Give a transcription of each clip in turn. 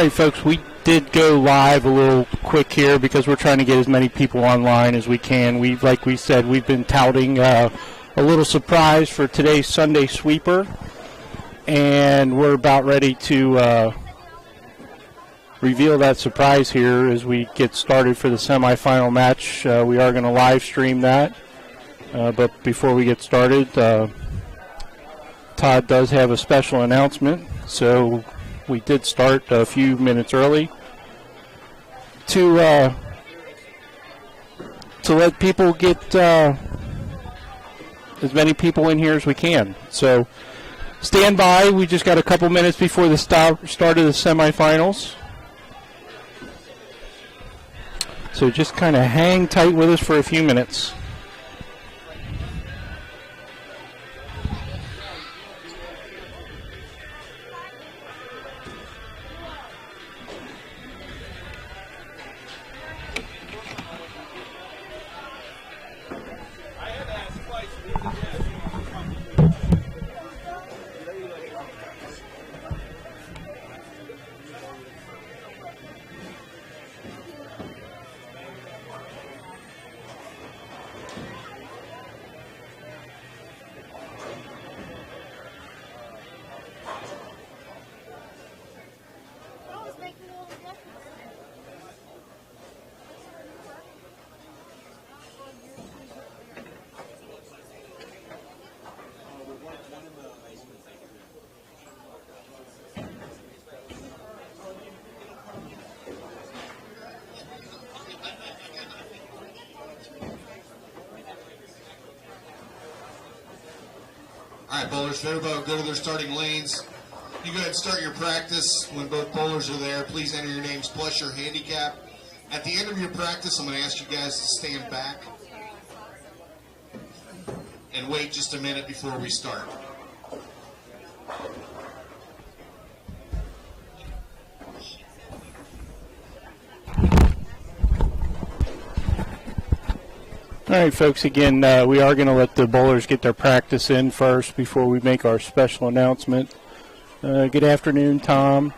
right, folks, we did go live a little quick here because we're trying to get as many people online as we can. Like we said, we've been touting a little surprise for today's Sunday sweeper, and we're about ready to reveal that surprise here as we get started for the semifinal match. We are going to live stream that, but before we get started, Todd does have a special announcement, so we did start a few minutes early to let people get as many people in here as we can. So stand by. We just got a couple minutes before the start of the semifinals. So just kind of hang tight with us for a few minutes. All right, bowlers, if everybody will go to their starting lanes. You go ahead and start your practice. When both bowlers are there, please enter your names plus your handicap. At the end of your practice, I'm going to ask you guys to stand back and wait just a minute before we start. All right, folks, again, we are going to let the bowlers get their practice in first before we make our special announcement. Good afternoon, Tom.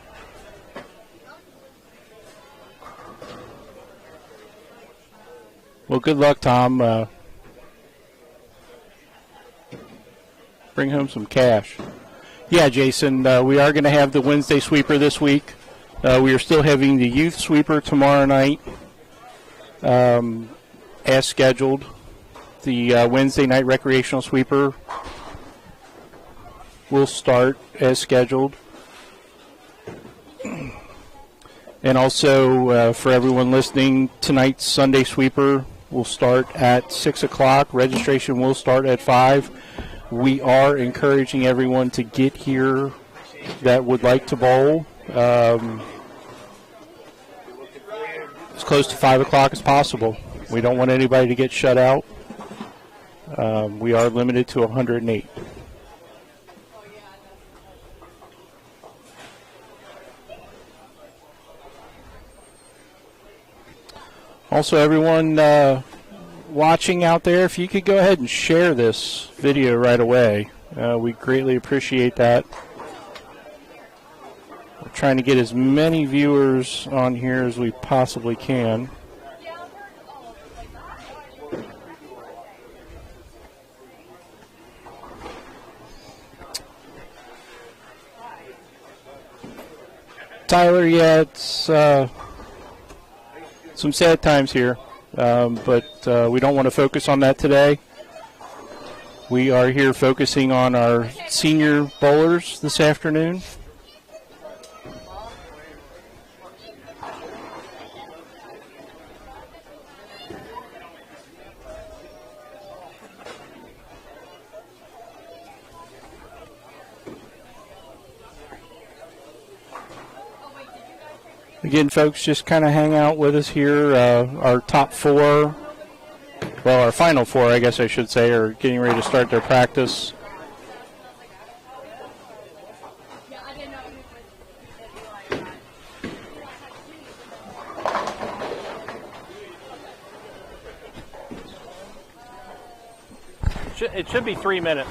Well, good luck, Tom. Bring home some cash. Yeah, Jason, we are going to have the Wednesday sweeper this week. We are still having the youth sweeper tomorrow night. As scheduled. The Wednesday night recreational sweeper will start as scheduled. And also, for everyone listening, tonight's Sunday sweeper will start at 6 o'clock. Registration will start at 5. We are encouraging everyone to get here that would like to bowl as close to 5 o'clock as possible. We don't want anybody to get shut out. We are limited to 108. Also, everyone watching out there, if you could go ahead and share this video right away, we greatly appreciate that. We're trying to get as many viewers on here as we possibly can. Tyler, yeah, it's some sad times here, but we don't want to focus on that today. We are here focusing on our senior bowlers this afternoon. Again, folks, just kind of hang out with us here. Our top four, well, our final four, I guess I should say, are getting ready to start their practice. It should be 3 minutes.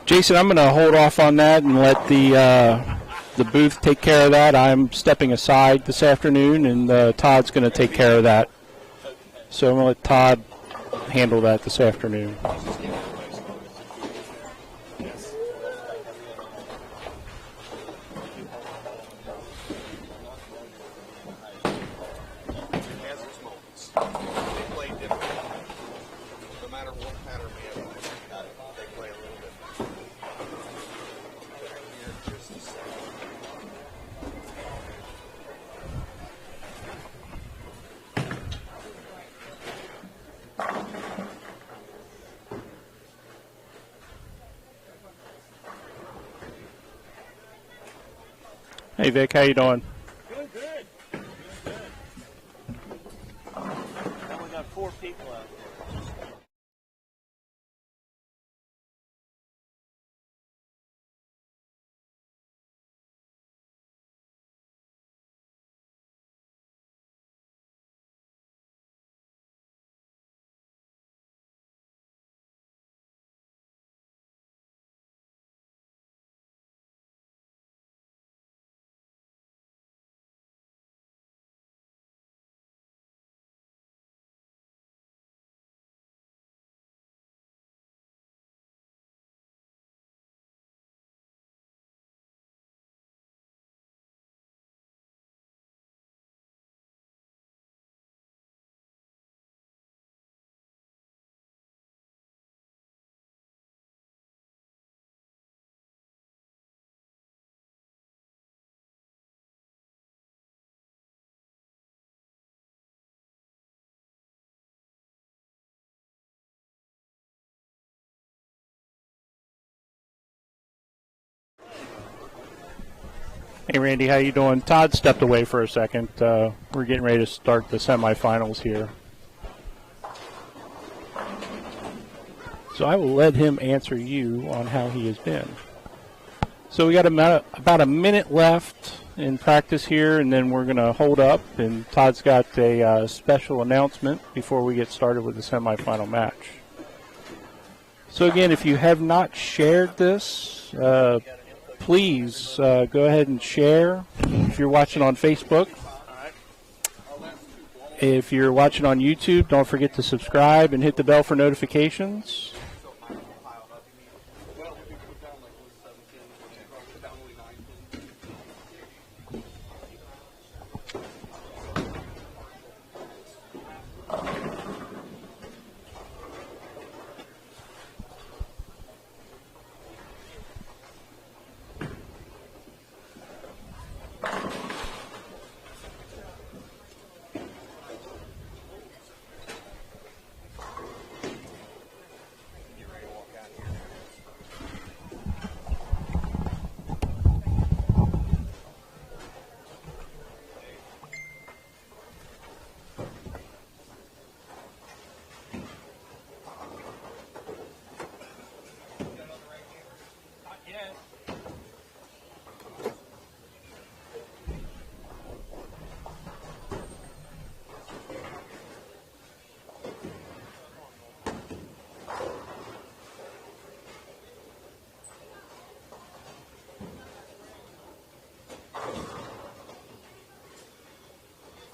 Jason, I'm going to hold off on that and let the booth take care of that. I'm stepping aside this afternoon, and Todd's going to take care of that. So I'm going to let Todd handle that this afternoon. Hey Vic, how you doing? Doing good. Doing good. Now we got 4 people out there. Hey Randy, how you doing? Todd stepped away for a second. We're getting ready to start the semifinals here. So I will let him answer you on how he has been. So we got about a minute left in practice here, and then we're going to hold up, and Todd's got a special announcement before we get started with the semifinal match. So again, if you have not shared this, please go ahead and share if you're watching on Facebook. If you're watching on YouTube, don't forget to subscribe and hit the bell for notifications.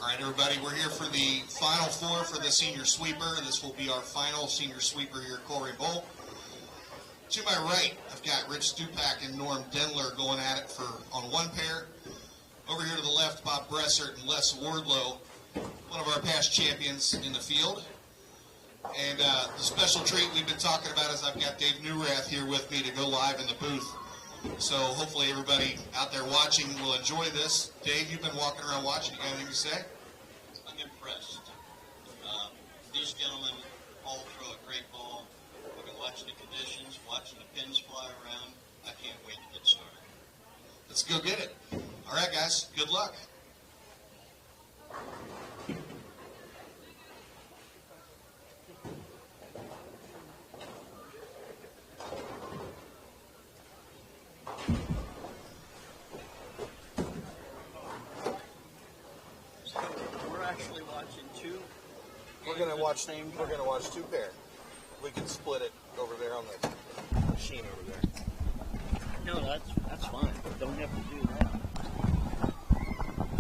All right, everybody, we're here for the Final Four for the senior sweeper. This will be our final senior sweeper here at Corey Bowl. To my right, I've got Rich Stupak and Norm Denler going at it on one pair. Over here to the left, Bob Bressert and Les Wardlow, one of our past champions in the field. And the special treat we've been talking about is I've got Dave Newrath here with me to go live in the booth. So hopefully everybody out there watching will enjoy this. Dave, you've been walking around watching. You got anything to say? I'm impressed. These gentlemen all throw a great ball. We've been watching the conditions, watching the pins fly around. I can't wait to get started. Let's go get it. All right, guys. Good luck. We're actually watching two. We're gonna watch 2 pair. we could split it over there on the machine over there. No, that's fine. Don't have to do that.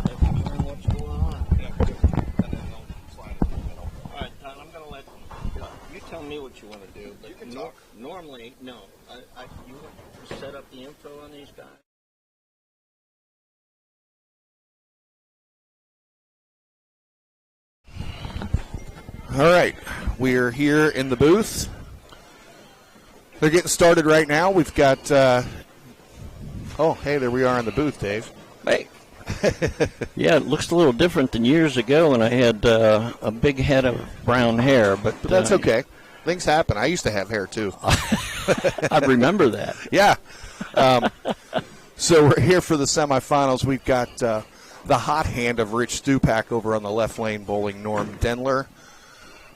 Let me learn what's going on. Yeah, and then they'll slide it in the middle. All right, Todd, I'm going to let you tell me what you want to do. But You can talk. Normally, no. You have to set up the info on these guys. All right, we are here in the booth. They're getting started right now. We've got, oh, hey, there we are in the booth, Dave. Hey. Yeah, it looks a little different than years ago when I had a big head of brown hair. But That's okay. Things happen. I used to have hair, too. I remember that. Yeah. So we're here for the semifinals. We've got the hot hand of Rich Stupak over on the left lane bowling Norm Denler.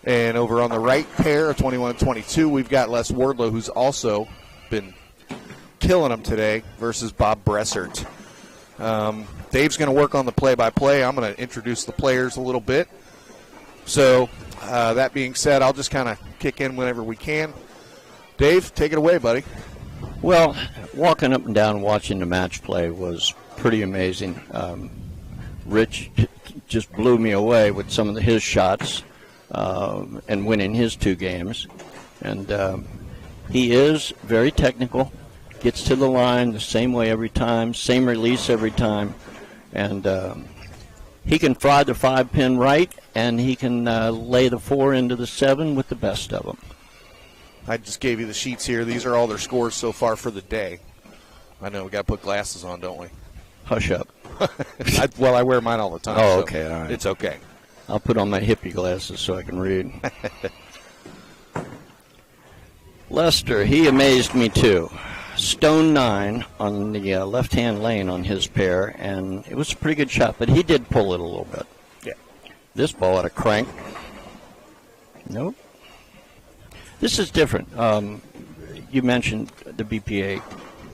And over on the right pair of 21 and 22, we've got Les Wardlow, who's also been killing them today, versus Bob Bressert. Dave's going to work on the play-by-play. I'm going to introduce the players a little bit. So that being said, I'll just kind of kick in whenever we can. Dave, take it away, buddy. Well, walking up and down watching the match play was pretty amazing. Rich just blew me away with some of his shots and winning his two games. And he is very technical, gets to the line the same way every time, same release every time. And he can fry the 5-pin right, and he can lay the 4 into the 7 with the best of them. I just gave you the sheets here. These are all their scores so far for the day. I know we got to put glasses on, don't we? Hush up. Well, I wear mine all the time. Oh, so okay, all right. It's okay. I'll put on my hippie glasses so I can read. Lester, he amazed me too. Stone 9 on the left-hand lane on his pair, and it was a pretty good shot, but he did pull it a little bit. Yeah. This ball had a crank. Nope. This is different. You mentioned the BPA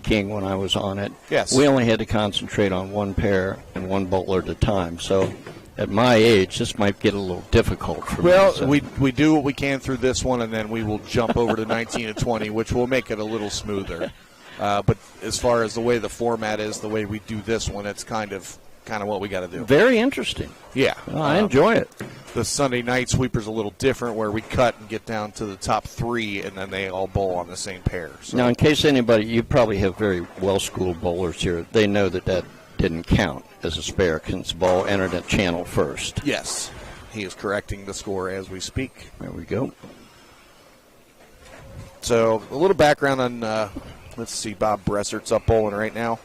King when I was on it. Yes. We only had to concentrate on one pair and one bowler at a time, so at my age, this might get a little difficult for me. Well, so. we do what we can through this one, and then we will jump over to 19 and 20, which will make it a little smoother. But as far as the way the format is, the way we do this one, it's kind of what we got to do. Very interesting. Yeah. Well, I enjoy it. The Sunday night sweeper's a little different, where we cut and get down to the top 3, and then they all bowl on the same pair. So. Now, in case anybody, you probably have very well-schooled bowlers here. They know that didn't count as a spare since the ball entered at channel first. Yes. He is correcting the score as we speak. There we go. So a little background on, let's see, Bob Bressert's up bowling right now.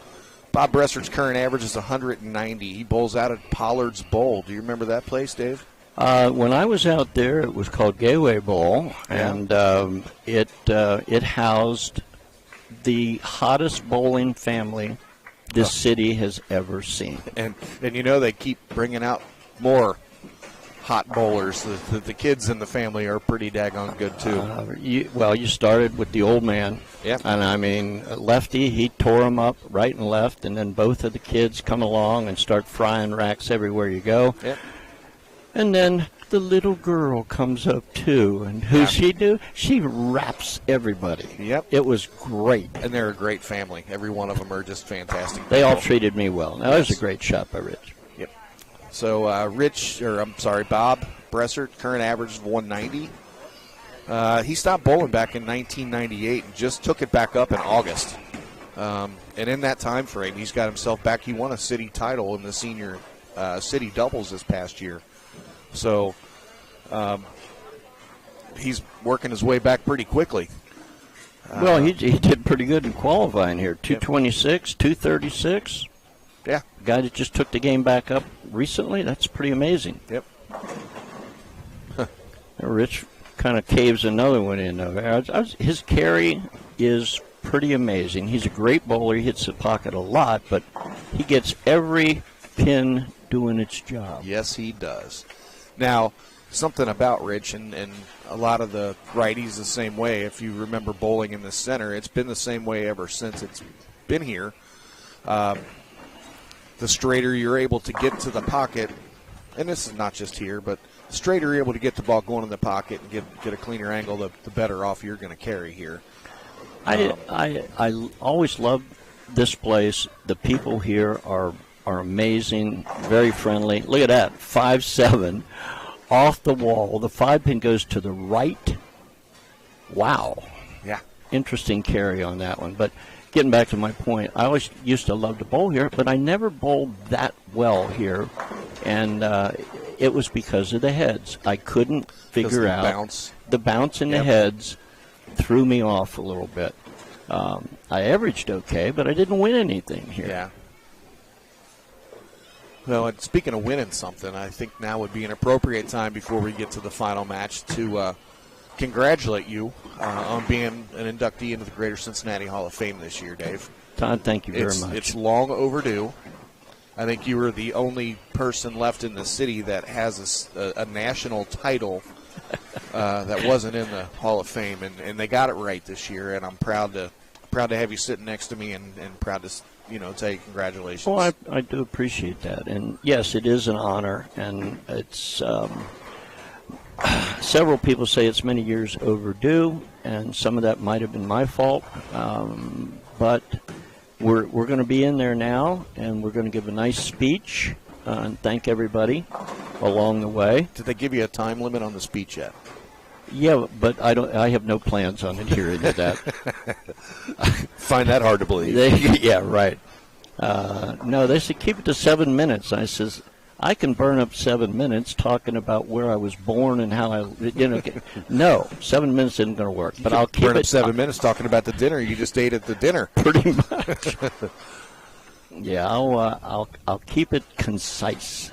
Bob Bressert's current average is 190. He bowls out at Pollard's Bowl. Do you remember that place, Dave? When I was out there, it was called Gateway Bowl, and it housed the hottest bowling family this city has ever seen. And you know they keep bringing out more hot bowlers. The kids in the family are pretty daggone good, too. You started with the old man. Yeah. And, I mean, Lefty, he tore them up right and left, and then both of the kids come along and start frying racks everywhere you go. Yeah. And then the little girl comes up, too. And who she do? She wraps everybody. Yep. It was great. And they're a great family. Every one of them are just fantastic. They all treated me well. Now, that was a great shot by Rich. Yep. So, Bob Bressert, current average of 190. He stopped bowling back in 1998 and just took it back up in August. And in that time frame, he's got himself back. He won a city title in the senior city doubles this past year. So he's working his way back pretty quickly. Well, he did pretty good in qualifying here. 226, 236. Yeah. Guy that just took the game back up recently, that's pretty amazing. Yep. Rich kind of caves another one in. His carry is pretty amazing. He's a great bowler. He hits the pocket a lot, but he gets every pin doing its job. Yes, he does. Now, something about Rich, and a lot of the righties the same way. If you remember bowling in the center, it's been the same way ever since it's been here. The straighter you're able to get to the pocket, and this is not just here, but straighter you're able to get the ball going in the pocket and get a cleaner angle, the better off you're going to carry here. I always loved this place. The people here are amazing, very friendly. Look at that, 5-7 off the wall. The 5-pin goes to the right. Wow. Yeah. Interesting carry on that one. But getting back to my point, I always used to love to bowl here, but I never bowled that well here. And it was because of the heads. I couldn't figure out the bounce in the heads threw me off a little bit. I averaged okay, but I didn't win anything here. Yeah. Well, and speaking of winning something, I think now would be an appropriate time before we get to the final match to congratulate you on being an inductee into the Greater Cincinnati Hall of Fame this year, Dave. Todd, thank you very much. It's long overdue. I think you were the only person left in the city that has a national title that wasn't in the Hall of Fame, and they got it right this year. And I'm proud to have you sitting next to me, and proud to tell you congratulations. Well, I do appreciate that, and yes, it is an honor, and it's several people say it's many years overdue, and some of that might have been my fault, but we're going to be in there now, and we're going to give a nice speech and thank everybody along the way. Did they give you a time limit on the speech yet? Yeah, but I have no plans on adhering to that. Find that hard to believe. Yeah, right. No, they said keep it to 7 minutes. I says I can burn up 7 minutes talking about where I was born and how no, 7 minutes isn't going to work. But I'll keep burn it up 7 minutes talking about the dinner you just ate at the dinner. Pretty much. Yeah, I'll keep it concise.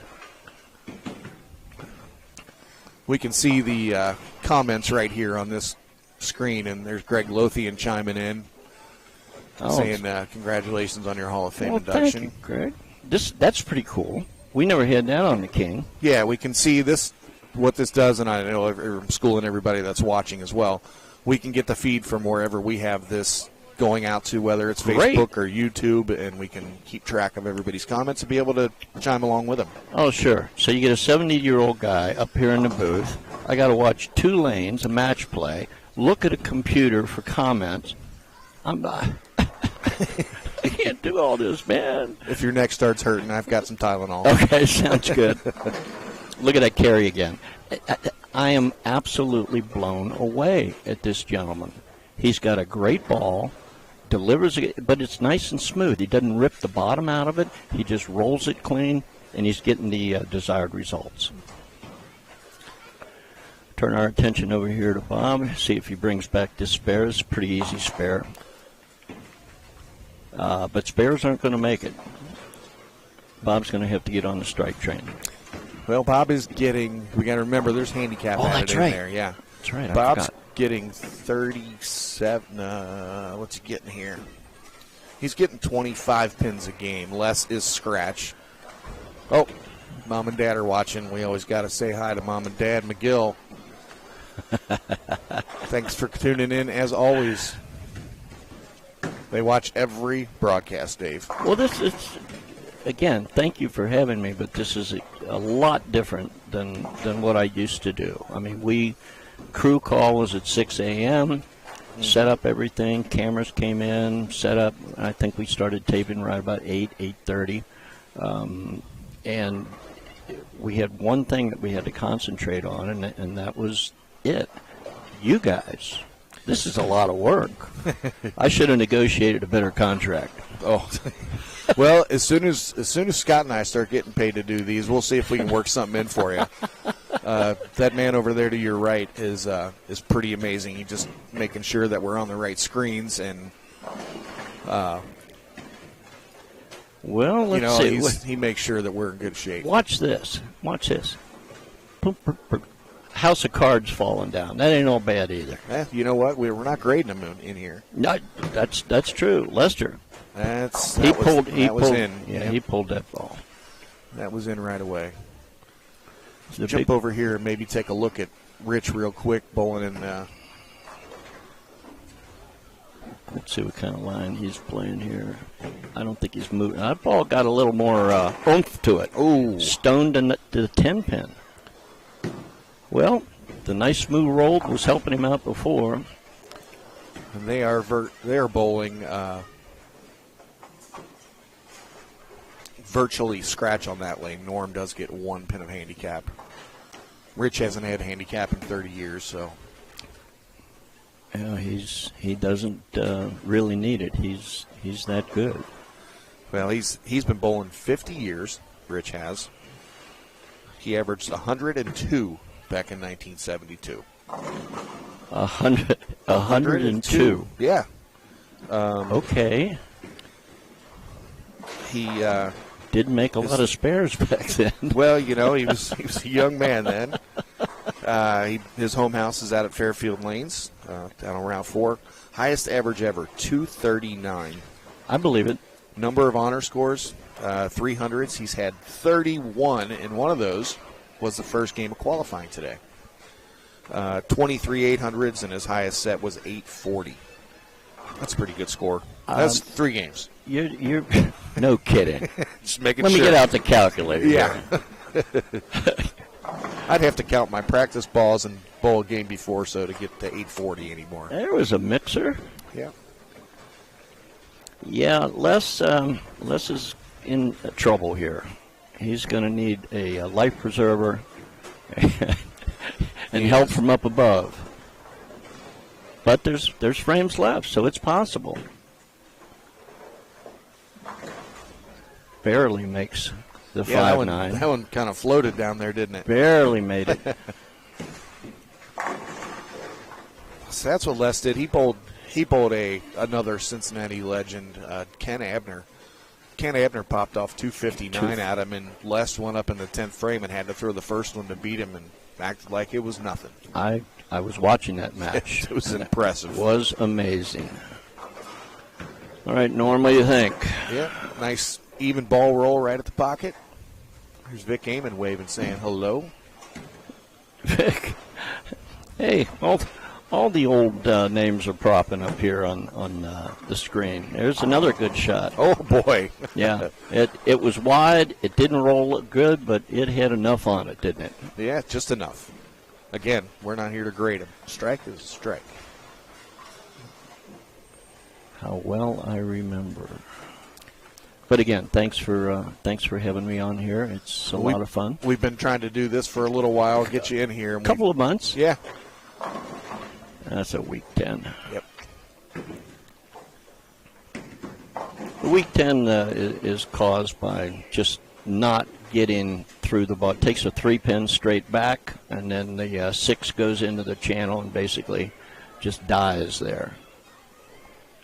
We can see the comments right here on this screen, and there's Greg Lothian chiming in, saying congratulations on your Hall of Fame induction. Thank you, Greg. That's pretty cool. We never had that on the King. Yeah, we can see this. What this does, and I know I'm schooling everybody that's watching as well. We can get the feed from wherever we have this going out to, whether it's Facebook or YouTube, and we can keep track of everybody's comments and be able to chime along with them. Oh, sure. So you get a 70-year-old guy up here in the booth. I got to watch 2 lanes, a match play, look at a computer for comments. I'm not. I can't do all this, man. If your neck starts hurting, I've got some Tylenol. Okay, sounds good. Look at that carry again. I am absolutely blown away at this gentleman. He's got a great ball. Delivers it, but it's nice and smooth. He doesn't rip the bottom out of it. He just rolls it clean, and he's getting the desired results. Turn our attention over here to Bob, see if he brings back this spare. It's a pretty easy spare. But spares aren't going to make it. Bob's going to have to get on the strike train. Well, Bob is getting, we got to remember there's handicap added in there. Yeah. That's right. Bob's getting 37. What's he getting here? He's getting 25 pins a game. Less is scratch. Oh, Mom and Dad are watching. We always got to say hi to Mom and Dad McGill. Thanks for tuning in, as always. They watch every broadcast, Dave. Well, this is, again, thank you for having me, but this is a lot different than what I used to do. I mean, crew call was at 6 a.m., set up everything, cameras came in, set up, I think we started taping right about 8:30, and we had one thing that we had to concentrate on, and that was it. You guys. This is a lot of work. I should have negotiated a better contract. Oh, well, as soon as Scott and I start getting paid to do these, we'll see if we can work something in for you. That man over there to your right is pretty amazing. He's just making sure that we're on the right screens, and well, let's see. He makes sure that we're in good shape. Watch this. Watch this. House of Cards falling down. That ain't all bad either. You know what? We're not grading them in here. No, that's true. Lester. He pulled in. Yeah, he pulled that ball. That was in right away. Jump over here and maybe take a look at Rich real quick, bowling in. Let's see what kind of line he's playing here. I don't think he's moving. That ball got a little more oomph to it. Ooh. Stoned to the 10 pin. Well, the nice smooth roll was helping him out before. And they are bowling virtually scratch on that lane. Norm does get 1 pin of handicap. Rich hasn't had handicap in 30 years, so. Yeah, he doesn't really need it. He's that good. Well, he's been bowling 50 years. Rich has. He averaged 102 back in 1972. 102. Yeah. Okay. He didn't make a lot of spares back then. well, he was a young man then. His home house is out at Fairfield Lanes, down on Route 4. Highest average ever, 239. I believe it. Number of honor scores, 300s. He's had 31, and one of those was the first game of qualifying today. 23 800s, and his highest set was 840. That's a pretty good score. That's 3 games. You're no kidding. Just making Let sure. me get out the calculator. Yeah. I'd have to count my practice balls and bowl a game before so to get to 840 anymore. There was a mixer. Yeah. Yeah, Les is in trouble here. He's going to need a life preserver and help from up above. But there's frames left, so it's possible. Barely makes the 5-9. That one kind of floated down there, didn't it? Barely made it. So that's what Les did. He bowled another Cincinnati legend, Ken Abner. Ken Abner popped off 259 at him, and Les went up in the 10th frame and had to throw the first one to beat him and acted like it was nothing. I was watching that match. It was impressive. It was amazing. All right, Norm, what do you think? Yeah, nice even ball roll right at the pocket. Here's Vic Amon waving, saying hello. Vic, hey, all the old names are propping up here on the screen. There's another good shot. Oh, boy. Yeah, it was wide. It didn't roll good, but it had enough on it, didn't it? Yeah, just enough. Again, we're not here to grade him. Strike is a strike. How well I remember. But again, thanks for having me on here. It's a lot of fun. We've been trying to do this for a little while, get you in here. A couple of months. Yeah. That's a week 10. Yep. The week 10 is caused by just not getting through the ball. It takes a 3-pin straight back, and then the 6 goes into the channel and basically just dies there.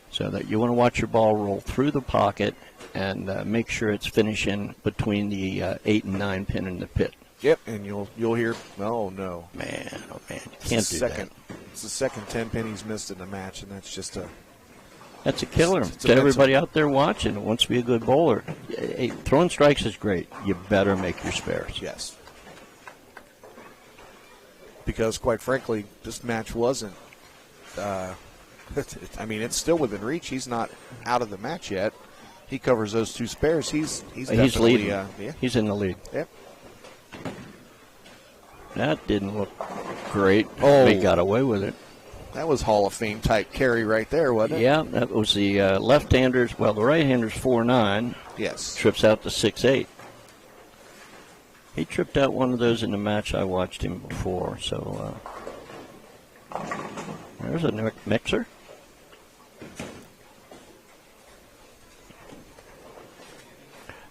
So that you want to watch your ball roll through the pocket and make sure it's finishing between the 8 and 9 pin in the pit. Yep, and you'll hear, oh no, man, you can't do that. It's the second 10-pin he's missed in the match, and that's just that's a killer. It's to everybody out there watching who wants to be a good bowler. Hey, throwing strikes is great. You better make your spares. Yes. Because quite frankly, this match wasn't. I mean, it's still within reach. He's not out of the match yet. He covers those 2 spares. He's definitely leading. Yeah. He's in the lead. Yep. That didn't look great. Oh. They got away with it. That was Hall of Fame type carry right there, wasn't it? Yeah, that was the left-handers. Well, the right-hander's 4-9. Yes. Trips out to 6-8. He tripped out one of those in the match I watched him before. So there's a mixer.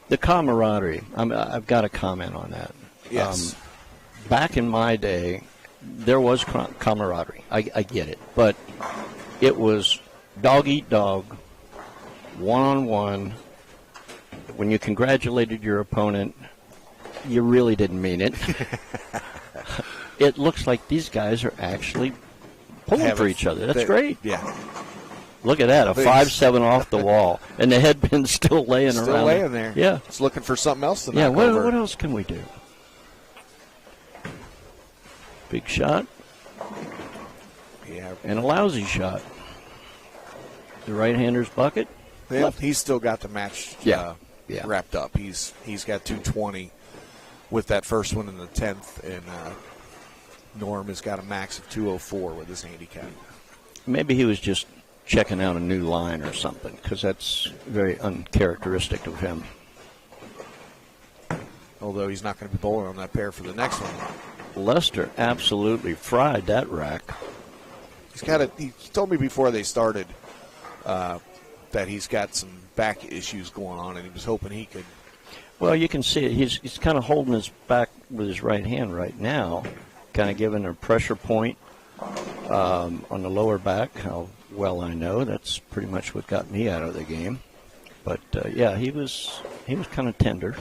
The camaraderie. I've got to comment on that. Yes. Back in my day, there was camaraderie. I get it. But it was dog eat dog, one-on-one. When you congratulated your opponent, you really didn't mean it. It looks like these guys are actually pulling for each other. That's great. Yeah. Look at that, a 5-7 off the wall. And the headpin's still laying around. Still laying there. Yeah. It's looking for something else to Yeah, knock over. what else can we do? Big shot. Yeah. And a lousy shot. The right-hander's bucket. Yeah, he's still got the match wrapped up. He's got 220 with that first one in the 10th, and Norm has got a max of 204 with his handicap. Maybe he was just checking out a new line or something, because that's very uncharacteristic of him. Although he's not going to be bowling on that pair for the next one. Lester absolutely fried that rack. He told me before they started that he's got some back issues going on, and he was hoping he could. Well, you can see it. He's kind of holding his back with his right hand right now, kind of giving a pressure point on the lower back. How well I know, that's pretty much what got me out of the game. But yeah, he was kind of tender.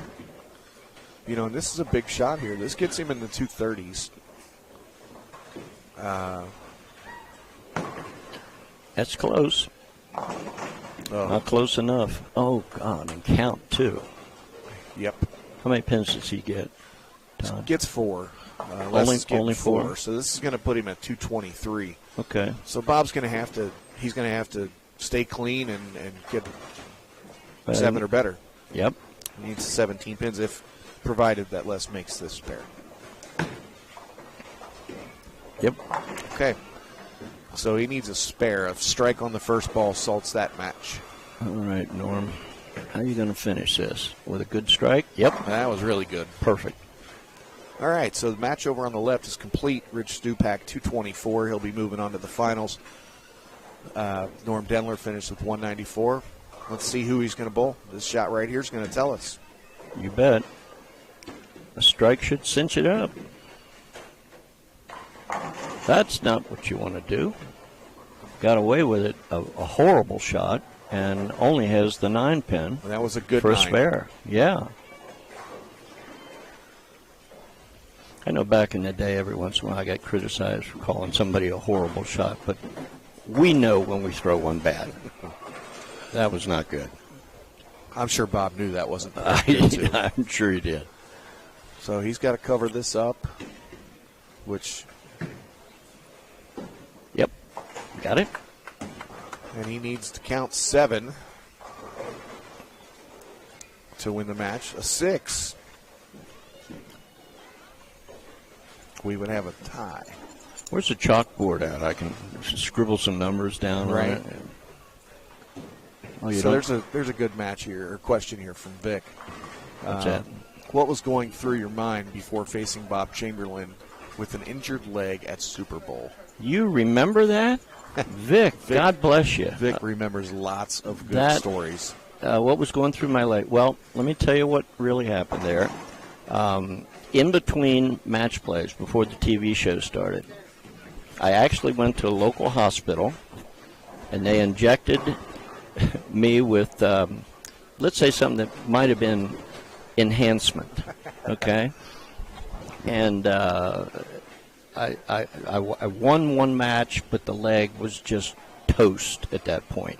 You know, and this is a big shot here. This gets him in the 230s. That's close. Not close enough. Oh, God, and count, too. Yep. How many pins does he get, Todd? Gets 4. Only four. So this is going to put him at 223. Okay. So Bob's going to have to. He's going to have to stay clean and get 7 or better. Yep. He needs 17 pins, if provided that Les makes this pair. Yep. Okay. So he needs a spare. A strike on the first ball salts that match. All right, Norm. How are you going to finish this? With a good strike? Yep. That was really good. Perfect. All right, so the match over on the left is complete. Rich Stupak, 224. He'll be moving on to the finals. Norm Denler finished with 194. Let's see who he's going to bowl. This shot right here is going to tell us. You bet. A strike should cinch it up. That's not what you want to do. Got away with it. A horrible shot, and only has the 9 pin. Well, that was a good for 9. a spare. Yeah. I know back in the day, every once in a while, I got criticized for calling somebody a horrible shot, but we know when we throw one bad. That was not good. I'm sure Bob knew that wasn't good, too. I'm sure he did. So he's got to cover this up, which... Yep. Got it. And he needs to count 7 to win the match. A 6. We would have a tie. Where's the chalkboard at? I can scribble some numbers down on it. Oh, so there's a good match here, or question here from Vic. What's that? What was going through your mind before facing Bob Chamberlain with an injured leg at Super Bowl? You remember that? Vic, God bless you. Vic remembers lots of good stories. What was going through my leg? Well, let me tell you what really happened there. In between match plays, before the TV show started, I actually went to a local hospital, and they injected me with, let's say, something that might have been enhancement, okay? And I won one match, but the leg was just toast at that point.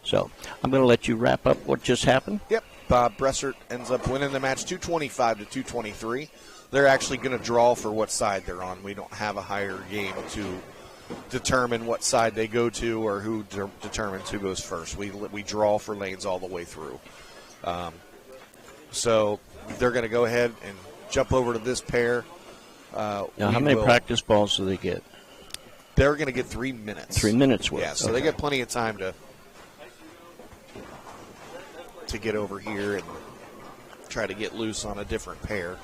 So I'm going to let you wrap up what just happened. Yep. Bob Bressert ends up winning the match 225 to 223. They're actually going to draw for what side they're on. We don't have a higher game to determine what side they go to or who determines who goes first. We draw for lanes all the way through. So they're going to go ahead and jump over to this pair. Now, how many practice balls do they get? They're going to get 3 minutes. 3 minutes worth. Yeah, so they get plenty of time to get over here and try to get loose on a different pair.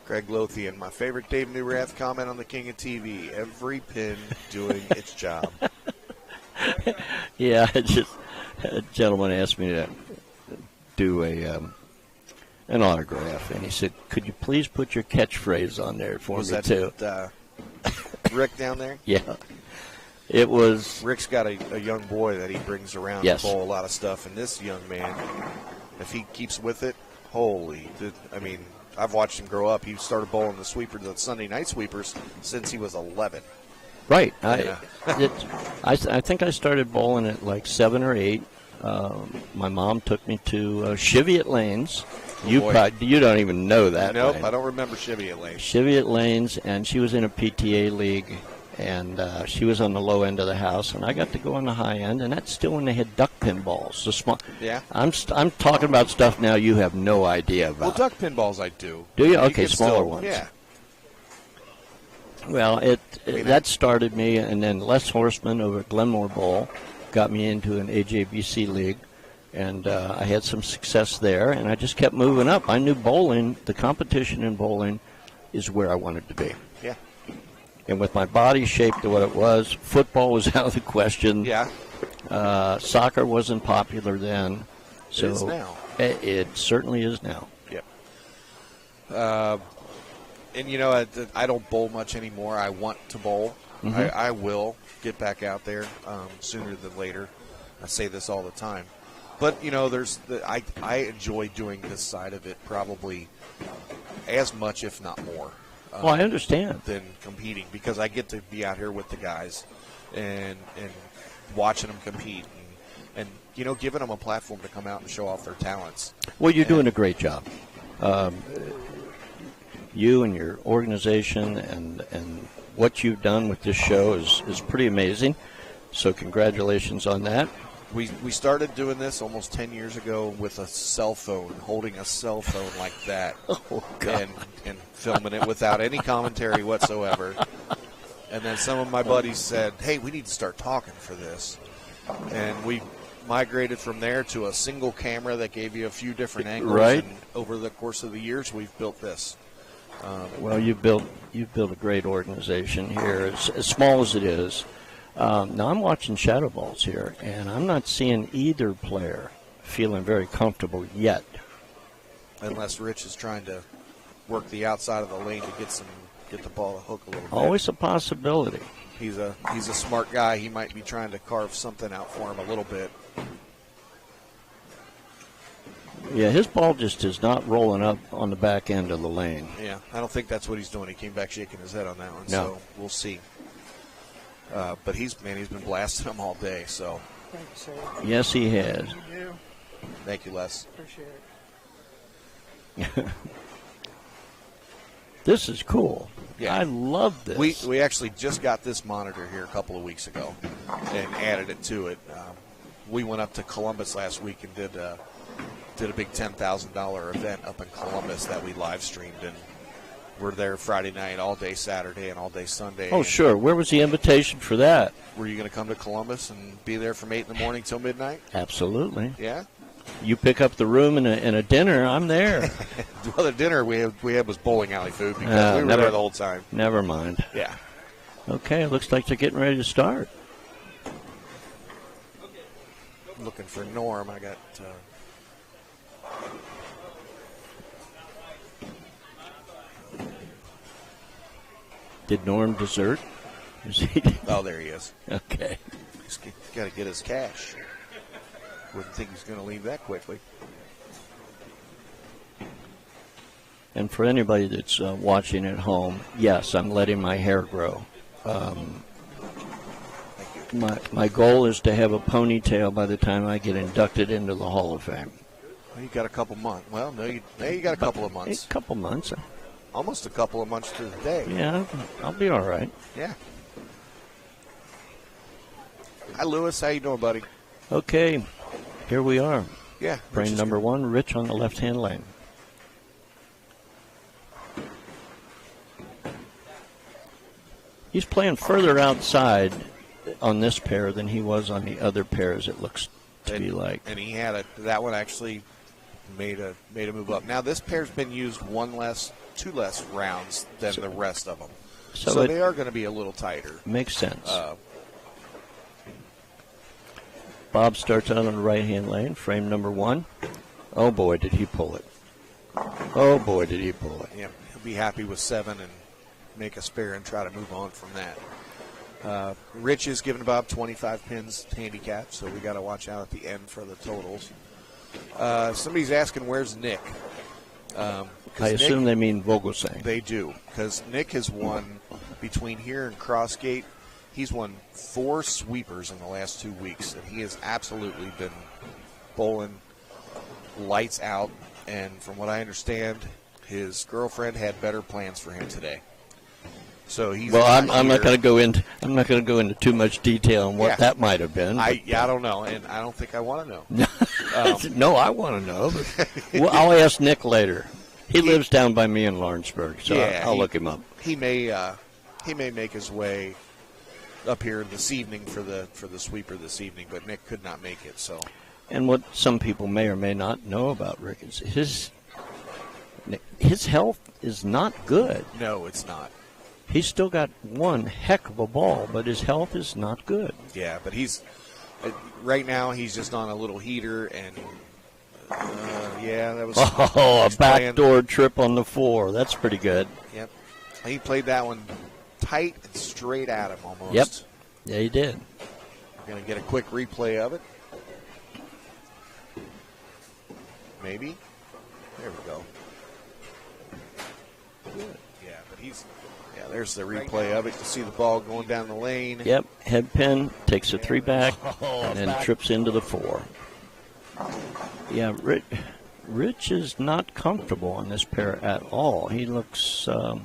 Greg Lothian, my favorite Dave Newrath comment on the King of TV. Every pin doing its job. Yeah, a gentleman asked me to do an autograph, and he said, "Could you please put your catchphrase on there for me too?" Rick down there? Yeah. It was. Rick's got a young boy that he brings around to bowl a lot of stuff, and this young man, if he keeps with it, I've watched him grow up. He started bowling the sweepers, the Sunday night sweepers, since he was 11. Right. I think I started bowling at like 7 or 8. My mom took me to Cheviot Lanes. You don't even know that. Nope, lane. I don't remember Cheviot Lanes. Cheviot Lanes, and she was in a PTA league, and she was on the low end of the house, and I got to go on the high end, and that's still when they had duck pin balls. The small. Yeah. I'm talking about stuff now you have no idea about. Well, duck pin balls I do. Do you? Okay, can smaller still, ones. Yeah. Well, that started me, and then Les Horseman over at Glenmore Bowl got me into an AJBC league, and I had some success there, and I just kept moving up. I knew bowling, the competition in bowling, is where I wanted to be. Yeah. And with my body shaped to what it was, football was out of the question. Yeah. Soccer wasn't popular then. So It is now. It certainly is now. Yep. And, you know, I don't bowl much anymore. I want to bowl. Mhm. I will get back out there sooner than later. I say this all the time. But, you know, I enjoy doing this side of it probably as much, if not more. Well, I understand. Than competing, because I get to be out here with the guys and watching them compete and you know, giving them a platform to come out and show off their talents. Well, you're doing a great job. You and your organization and what you've done with this show is pretty amazing. So congratulations on that. We started doing this almost 10 years ago with a cell phone, holding a cell phone like that, Oh, God. and filming it without any commentary whatsoever. And then some of my buddies said, hey, we need to start talking for this. And we migrated from there to a single camera that gave you a few different angles. Right. And over the course of the years, we've built this. Well, you've built a great organization here, as small as it is. Now I'm watching shadow balls here, and I'm not seeing either player feeling very comfortable yet. Unless Rich is trying to work the outside of the lane to get the ball to hook a little bit. Always a possibility. He's a smart guy. He might be trying to carve something out for him a little bit. Yeah, his ball just is not rolling up on the back end of the lane. Yeah, I don't think that's what he's doing. He came back shaking his head on that one, No. so we'll see. But he's been blasting them all day, so Thank you, sir. Yes, he has. You do. thank you, Les. Appreciate it. This is cool. Yeah. I love this. We actually just got this monitor here a couple of weeks ago and added it to it. We went up to Columbus last week and did a big $10,000 event up in Columbus that we live streamed, and we're there Friday night, all day Saturday, and all day Sunday. Oh, And sure. Where was the invitation for that? Were you going to come to Columbus and be there from 8 in the morning till midnight? Absolutely. Yeah. You pick up the room and a dinner, I'm there. Well, the dinner we had was bowling alley food because we were there the whole time. Never mind. Yeah. Okay, it looks like they're getting ready to start. Looking for Norm. I got. Did Norm desert? Is he? Oh, there he is. Okay. He's got to get his cash. Wouldn't think he's going to leave that quickly. And for anybody that's watching at home, yes, I'm letting my hair grow. My goal is to have a ponytail by the time I get inducted into the Hall of Fame. Well, you got a couple months. Well, no, you got a couple of months. A couple months. Almost a couple of months to the day. Yeah, I'll be all right. Yeah. Hi, Lewis. How you doing, buddy? Okay, here we are. Yeah. Frame number one, Rich on the left-hand lane. He's playing further outside on this pair than he was on the other pairs, it looks to be like. And he had that one actually made a move up. Now this pair's been used two less rounds than the rest of them, so they are going to be a little tighter. Makes sense. Bob starts out on the right-hand lane, frame number one. Oh boy, did he pull it! Oh boy, did he pull it! Yeah, he'll be happy with 7 and make a spare and try to move on from that. Rich is giving Bob 25 pins handicap, so we got to watch out at the end for the totals. Somebody's asking, where's Nick? I assume they mean Vogelsang. They do, because Nick has won between here and Crossgate. He's won 4 sweepers in the last 2 weeks, and he has absolutely been bowling lights out. And from what I understand, his girlfriend had better plans for him today. So he's Well, I'm not going to go into. I'm not going to go into. I'm not going to go into too much detail on what that might have been. I don't know, and I don't think I want to know. No, I want to know. But well, I'll ask Nick later. He lives down by me in Lawrenceburg, so I'll look him up. He may make his way up here this evening for the sweeper this evening, but Nick could not make it. So, and what some people may or may not know about Rick is his health is not good. No, it's not. He's still got one heck of a ball, but his health is not good. Yeah, but he's right now he's just on a little heater, and that was a backdoor trip on the 4. That's pretty good. Yep, he played that one tight and straight at him almost. Yep, yeah, he did. We're gonna get a quick replay of it. Maybe. There we go. Good. Yeah, but there's the replay of it. You see the ball going down the lane. Yep, head pin, takes a 3 back, and then trips into the 4. Yeah, Rich is not comfortable on this pair at all. He looks, I'm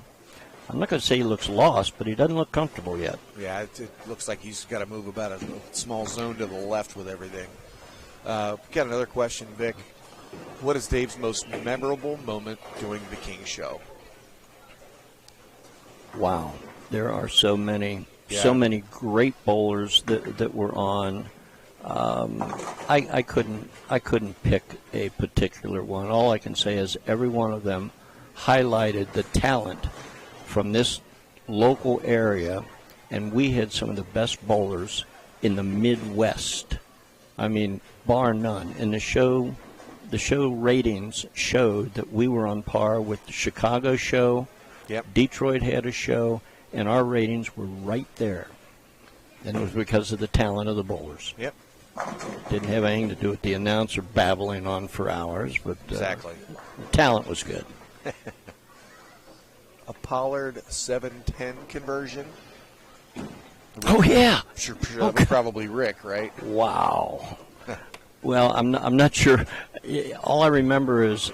not going to say he looks lost, but he doesn't look comfortable yet. Yeah, it looks like he's got to move about a small zone to the left with everything. Got another question, Vic. What is Dave's most memorable moment doing the King Show? Wow, there are so many great bowlers that were on. I couldn't pick a particular one. All I can say is every one of them highlighted the talent from this local area, and we had some of the best bowlers in the Midwest. I mean, bar none. And the show ratings showed that we were on par with the Chicago show. Yep. Detroit had a show, and our ratings were right there. And it was because of the talent of the bowlers. Yep. Didn't have anything to do with the announcer babbling on for hours, but exactly. The talent was good. A Pollard 710 conversion. Oh yeah, Sure, that was probably Rick, right? Wow. Well, I'm not sure. All I remember is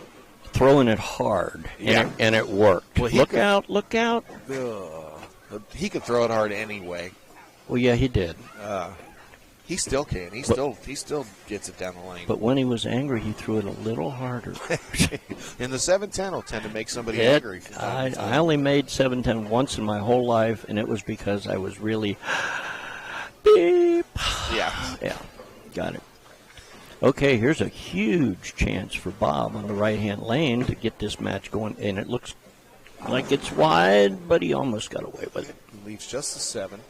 throwing it hard, and it worked. Well, look out! He could throw it hard anyway. Well, yeah, he did. He still can. He still gets it down the lane. But when he was angry, he threw it a little harder. And the 710 will tend to make somebody angry. I only made 710 once in my whole life, and it was because I was really beep. Yeah. Yeah, got it. Okay, here's a huge chance for Bob on the right-hand lane to get this match going, and it looks like it's wide, but he almost got away with it. He leaves just the 7.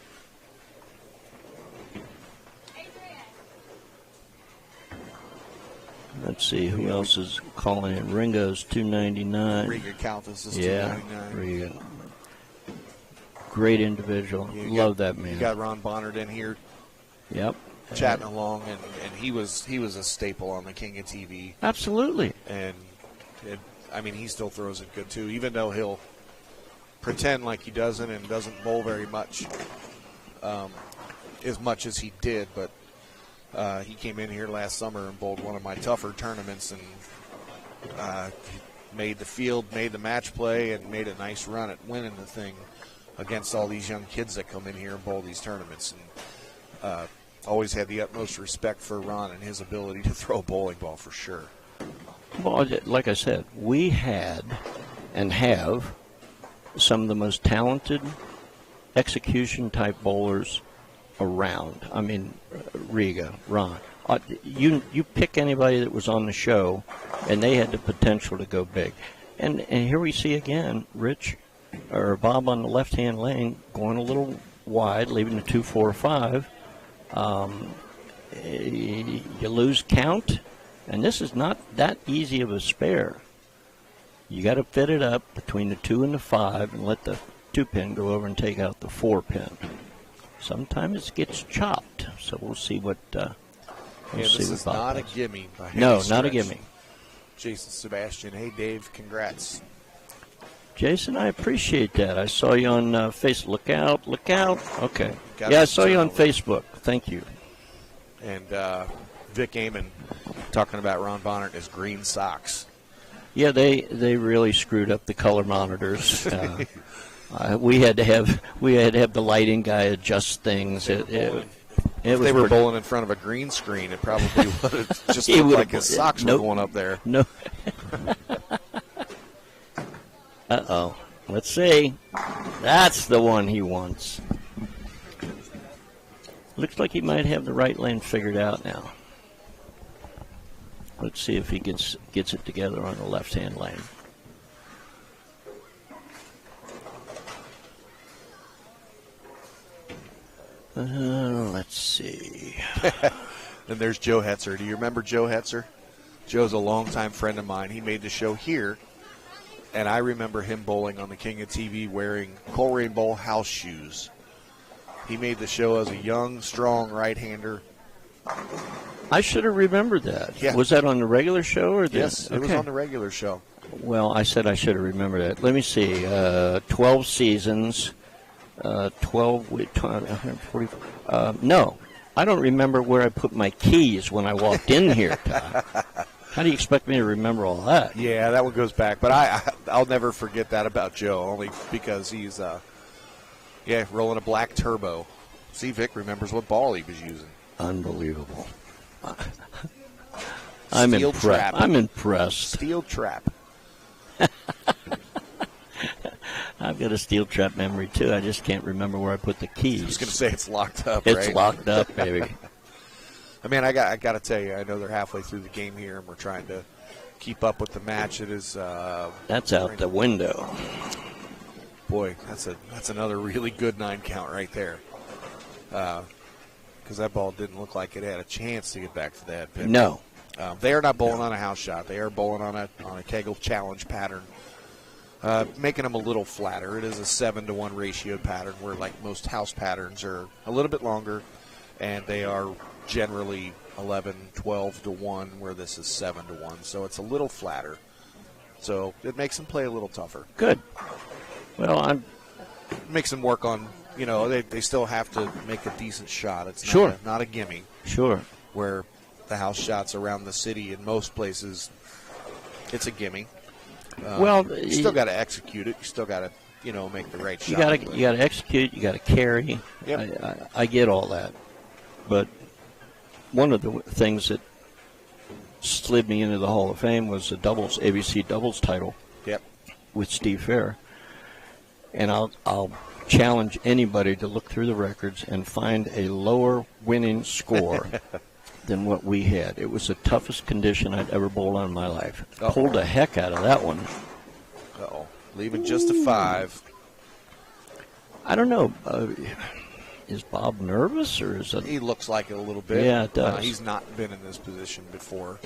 Let's see, who else is calling in? Ringo's 299. Riga Calthus is 299. Riga. Great individual. Love that man. You got Ron Bonnard in here. Yep. Chatting along, and he was a staple on the King of TV. Absolutely. And he still throws it good too, even though he'll pretend like he doesn't and doesn't bowl very much, as much as he did. But he came in here last summer and bowled one of my tougher tournaments, and made the field, made the match play, and made a nice run at winning the thing against all these young kids that come in here and bowl these tournaments. And always had the utmost respect for Ron and his ability to throw a bowling ball for sure. Well, like I said, we had and have some of the most talented execution-type bowlers around. I mean, Riga, Ron. You pick anybody that was on the show, and they had the potential to go big. And here we see again, Bob on the left-hand lane going a little wide, leaving the 2, 4, 5. You lose count, and this is not that easy of a spare. You got to fit it up between the 2 and the 5 and let the 2-pin go over and take out the 4-pin. Sometimes it gets chopped, so we'll see what. This is not a gimme. No, not a gimme. Jason Sebastian, hey Dave, congrats. Jason, I appreciate that. I saw you on Facebook. Look out. Okay. I saw you on Facebook. Thank you. And Vic Amon talking about Ron Bonnard and his green socks. Yeah, they really screwed up the color monitors. We had to have the lighting guy adjust things. It was If they were pretty- bowling in front of a green screen, it probably would have just He looked would've- like his socks nope. were going up there. No. Uh-oh. Let's see. That's the one he wants. Looks like he might have the right lane figured out now. Let's see if he gets it together on the left-hand lane. Let's see. And there's Joe Hetzer. Do you remember Joe Hetzer? Joe's a longtime friend of mine. He made the show here, and I remember him bowling on the King of TV wearing Coleraine Bowl house shoes. He made the show as a young, strong right-hander. I should have remembered that. Yeah. Was that on the regular show or the? Yes, it was Okay. on the regular show. Well, I said I should have remembered that. Let me see. 12 seasons. 12 with 140. No, I don't remember where I put my keys when I walked in here, Todd. How do you expect me to remember all that? Yeah, that one goes back. But I'll never forget that about Joe, only because he's, rolling a black turbo. See, Vic remembers what ball he was using. Unbelievable. I'm Steel impressed. trap. I'm impressed. Steel trap. I've got a steel trap memory, too. I just can't remember where I put the keys. I was going to say it's locked up, It's right? locked up, baby. I mean, I got to tell you, I know they're halfway through the game here, and we're trying to keep up with the match. It is. That's out the window. Boy, that's another really good 9 count right there. Because that ball didn't look like it had a chance to get back to that pin. No. They are not bowling on a house shot. They are bowling on a Kegel challenge pattern, making them a little flatter. It is a 7-to-1 ratio pattern, where like most house patterns are a little bit longer, and they are generally 11, 12-to-1, where this is 7-to-1. So it's a little flatter. So it makes them play a little tougher. Good. Well, It makes them work on, they still have to make a decent shot. It's Sure. not a gimme, sure. where the house shots around the city in most places, it's a gimme. Well, you still got to execute it. You still got to, make the right You shot. got to execute. You got to carry. Yep. I get all that, but one of the things that slid me into the Hall of Fame was the ABC doubles title Yep. with Steve Fair, and I'll challenge anybody to look through the records and find a lower winning score than what we had. It was the toughest condition I'd ever bowled on in my life. Uh-oh. Pulled the heck out of that one. Uh-oh. Leaving just a 5. I don't know. Is Bob nervous, or is it? He looks like it a little bit. Yeah, it does. He's not been in this position before,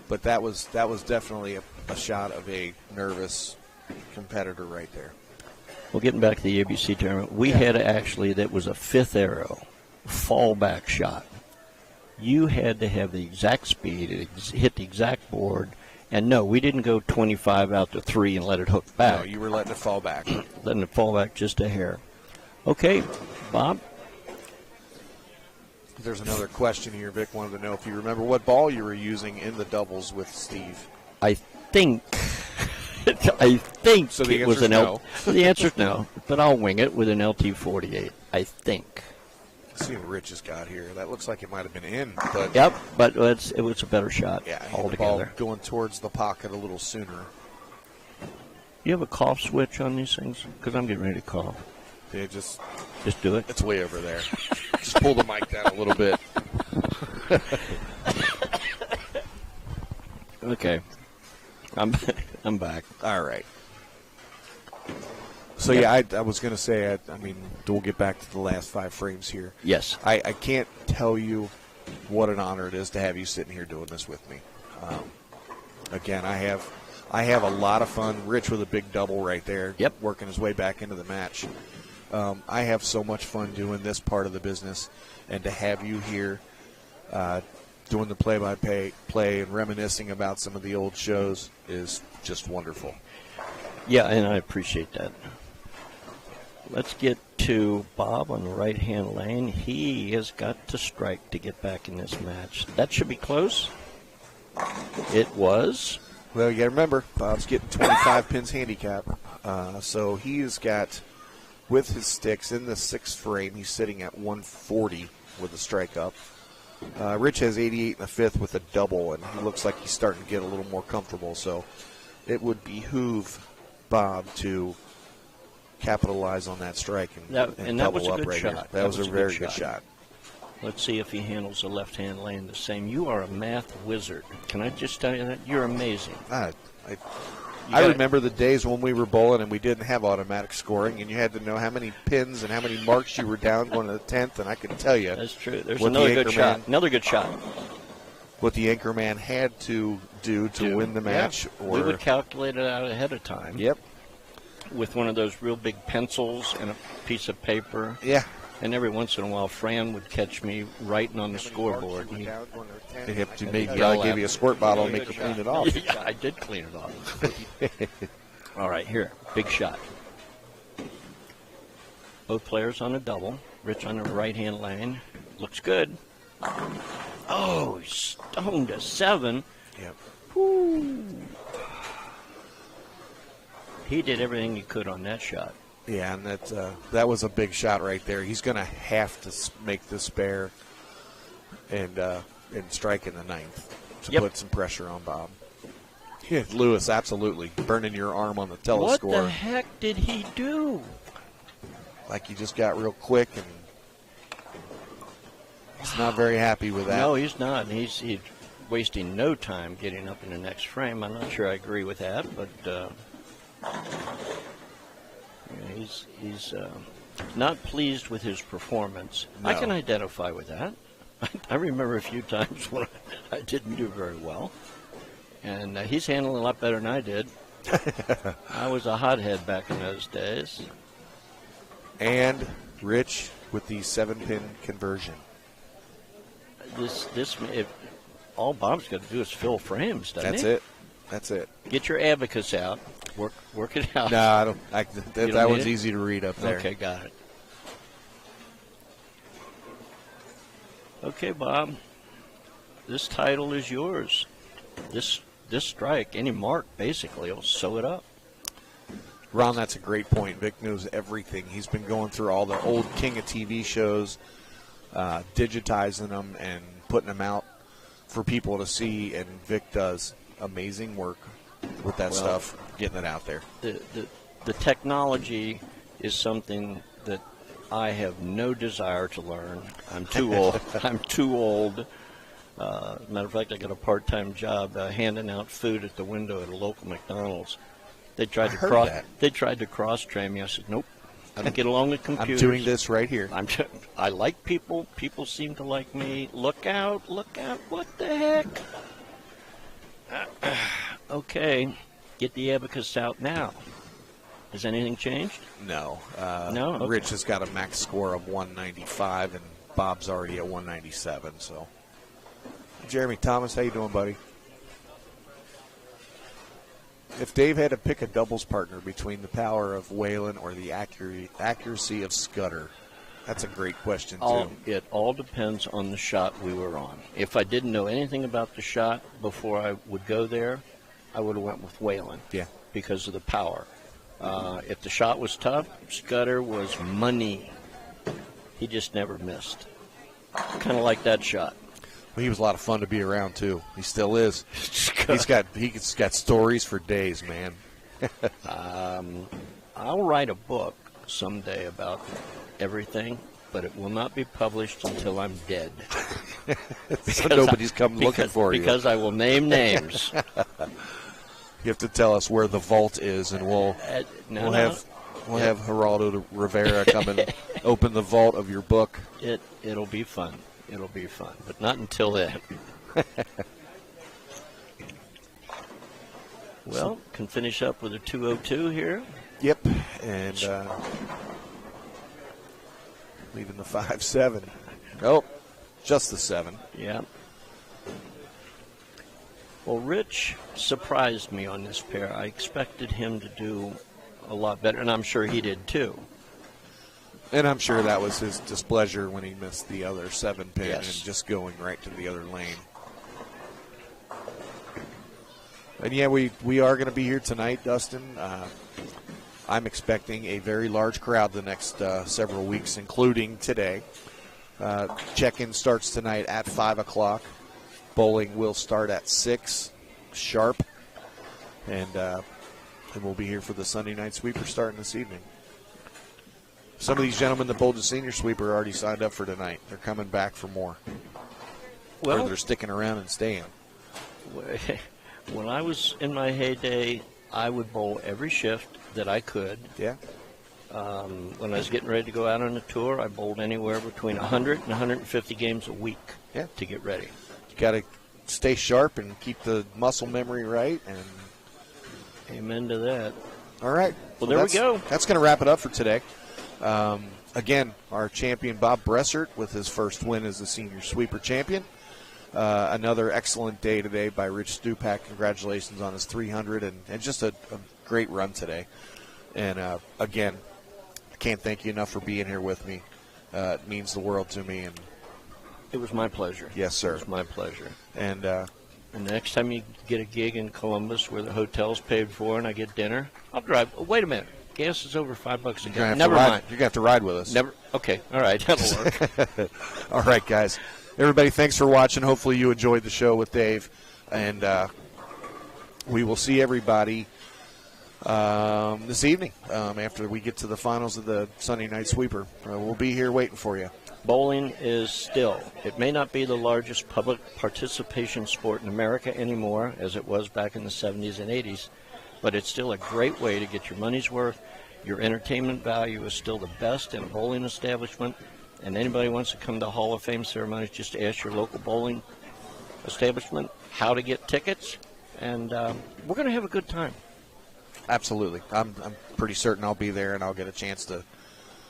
but that was definitely a shot of a nervous competitor right there. Well, getting back to the ABC tournament, we had that was a 5th arrow fallback shot. You had to have the exact speed, hit the exact board, and no, we didn't go 25 out to 3 and let it hook back. No, you were letting it fall back. Letting it fall back just a hair. Okay, Bob. There's another question here. Vic wanted to know if you remember what ball you were using in the doubles with Steve. I think So the it was answer's an no. The answer's no, but I'll wing it with an LT48. I think. Let's see what Rich has got here. That looks like it might have been in, but Yep, but it was a better shot yeah, the altogether. ball going towards the pocket a little sooner. You have a cough switch on these things? Because I'm getting ready to cough. Yeah, just Just do it. it's way over there. Just pull the mic down a little bit. Okay. I'm back. All right. So yeah, I was going to say, I mean, we'll get back to the last 5 frames here. Yes. I can't tell you what an honor it is to have you sitting here doing this with me. Again, I have a lot of fun. Rich with a big double right there. Yep. Working his way back into the match. I have so much fun doing this part of the business, and to have you here doing the play-by-play and reminiscing about some of the old shows is just wonderful. Yeah, and I appreciate that. Let's get to Bob on the right-hand lane. He has got to strike to get back in this match. That should be close. It was. Well, you got to remember, Bob's getting 25 pins handicap, so he has got with his sticks in the 6th frame. He's sitting at 140 with a strike up. Rich has 88 in the 5th with a double, and he looks like he's starting to get a little more comfortable. So it would behoove Bob to capitalize on that strike and that was double a up good right shot. here. That was a very good shot. Let's see if he handles the left-hand lane the same. You are a math wizard. Can I just tell you that? You're amazing. I remember the days when we were bowling and we didn't have automatic scoring, and you had to know how many pins and how many marks you were down going to the 10th, and I can tell you. That's true. There's another good shot. Another good shot. What the anchorman had to do to win the match. Yeah. We would calculate it out ahead of time. Yep. With one of those real big pencils and a piece of paper. Yeah. And every once in a while, Fran would catch me writing on the scoreboard. He gave you a squirt bottle and make you clean it off. Yeah, I did clean it off. All right, here, big shot. Both players on a double. Rich on the right-hand lane. Looks good. Oh, he stoned a 7. Yep. Woo. He did everything he could on that shot. Yeah, and that was a big shot right there. He's going to have to make the spare and strike in the 9th to put some pressure on Bob. Yeah, Lewis, absolutely. Burning your arm on the telescore. What the heck did he do? Like he just got real quick, and he's not very happy with that. No, he's not. He's wasting no time getting up in the next frame. I'm not sure I agree with that, but he's not pleased with his performance. No. I can identify with that. I remember a few times when I didn't do very well, and he's handling a lot better than I did. I was a hothead back in those days. And Rich with the 7-pin conversion. All Bob's got to do is fill frames, doesn't he? That's it. Get your abacus out. Work it out. No, I don't. That one's easy to read up there. Okay, got it. Okay, Bob. This title is yours. This strike, any mark, basically, will sew it up. Ron, that's a great point. Vic knows everything. He's been going through all the old King of TV shows, digitizing them and putting them out for people to see, and Vic does amazing work with that stuff, getting it out there. The technology is something that I have no desire to learn. I'm too old. I'm too old. Matter of fact, I got a part-time job handing out food at the window at a local McDonald's. They tried to cross-train me. I said, nope. I don't get along with computers. I'm doing this right here. I like people. People seem to like me. Look out. Look out. What the heck? Okay. Get the abacus out now. Has anything changed? No. No? Okay. Rich has got a max score of 195, and Bob's already at 197. So, Jeremy Thomas, how you doing, buddy? If Dave had to pick a doubles partner between the power of Whalen or the accuracy of Scudder, that's a great question, too. It all depends on the shot we were on. If I didn't know anything about the shot before I would go there, I would have went with Whalen. Yeah. Because of the power. If the shot was tough, Scudder was money. He just never missed. Kind of like that shot. Well, he was a lot of fun to be around, too. He still is. He's got stories for days, man. I'll write a book someday about everything, but it will not be published until I'm dead. So nobody's come looking for you. Because I will name names. You have to tell us where the vault is, and we'll have Geraldo Rivera come and open the vault of your book. It'll be fun. It'll be fun, but not until then. Well, can finish up with a 202 here. Yep, and leaving the 5-7. Oh, just the 7. Yeah. Well, Rich surprised me on this pair. I expected him to do a lot better, and I'm sure he did too. And I'm sure that was his displeasure when he missed the other 7-pin Yes. and just going right to the other lane. And yeah, we are going to be here tonight, Dustin. I'm expecting a very large crowd the next several weeks, including today. Check-in starts tonight at 5 o'clock. Bowling will start at 6 sharp. And we'll be here for the Sunday night sweeper starting this evening. Some of these gentlemen that bowled the senior sweeper are already signed up for tonight. They're coming back for more. Well, or they're sticking around and staying. When I was in my heyday, I would bowl every shift that I could. Yeah. When I was getting ready to go out on a tour, I bowled anywhere between 100 and 150 games a week to get ready. You got to stay sharp and keep the muscle memory right. And amen to that. all right. Well, there we go. That's going to wrap it up for today. Again, our champion Bob Bressert with his first win as the senior sweeper champion. Another excellent day today by Rich Stupak. Congratulations on his 300 and just a great run today. And again, I can't thank you enough for being here with me. It means the world to me. And it was my pleasure. Yes, sir. It was my pleasure. And the next time you get a gig in Columbus where the hotel's paid for and I get dinner, I'll drive. Oh, wait a minute. Gas is over $5 a gallon. Never mind. You're going to have to ride with us. Never. Okay. All right. That'll work. All right, guys. Everybody, thanks for watching. Hopefully you enjoyed the show with Dave. And we will see everybody this evening after we get to the finals of the Sunday night sweeper. We'll be here waiting for you. Bowling is still, it may not be the largest public participation sport in America anymore, as it was back in the 70s and 80s, but it's still a great way to get your money's worth. Your entertainment value is still the best in a bowling establishment, and anybody wants to come to Hall of Fame ceremonies, just ask your local bowling establishment how to get tickets, and we're going to have a good time. Absolutely. I'm pretty certain I'll be there, and I'll get a chance to.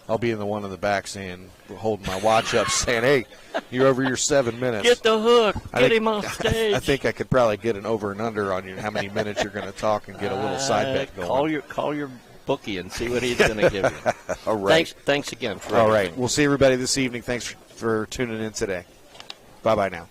I'll be in the one in the back saying, holding my watch up, saying, "Hey, you're over your 7 minutes. Get the hook. Get him off stage." I think I could probably get an over and under on you, how many minutes you're going to talk, and get a little side bet going. Call your bookie and see what he's going to give you. All right. Thanks again for all everything. right. We'll see everybody this evening. Thanks for tuning in today. Bye-bye now.